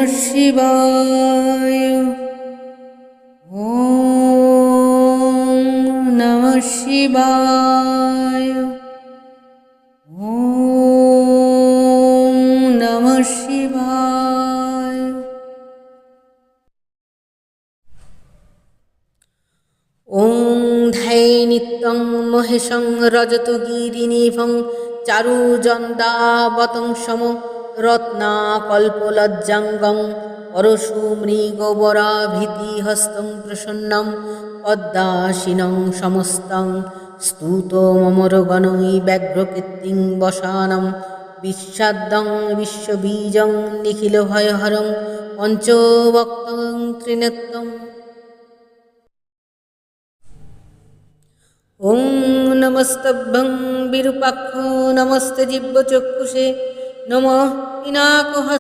শিবায়। ওম নমঃ শিবায়। ওম নমঃ শিবায়। ওং ধায় নিত্যং মহেশং রজতো গিরিনিভং চারুজন্দাবতং সম রত্নাকল্পলজ্জাঙ্গং পরশুমৃগবরাভীতিহস্तं প্রসন্नं পদ্মাসীनं সমস্तं স্তুতমমরগণৈ ব্যাঘ্রকীর্তিং বসাनं বিস্বাদ্যং বিশ্ববীজং নিখিলভয়হরং পঞ্চবক্त्रং ত্রিনেত্রং। ওং নমস্তভ্যং বিরূপাক্ষ নমস্তে জিহ্বচক্ষুষে নমঃ পিনাকহস্তে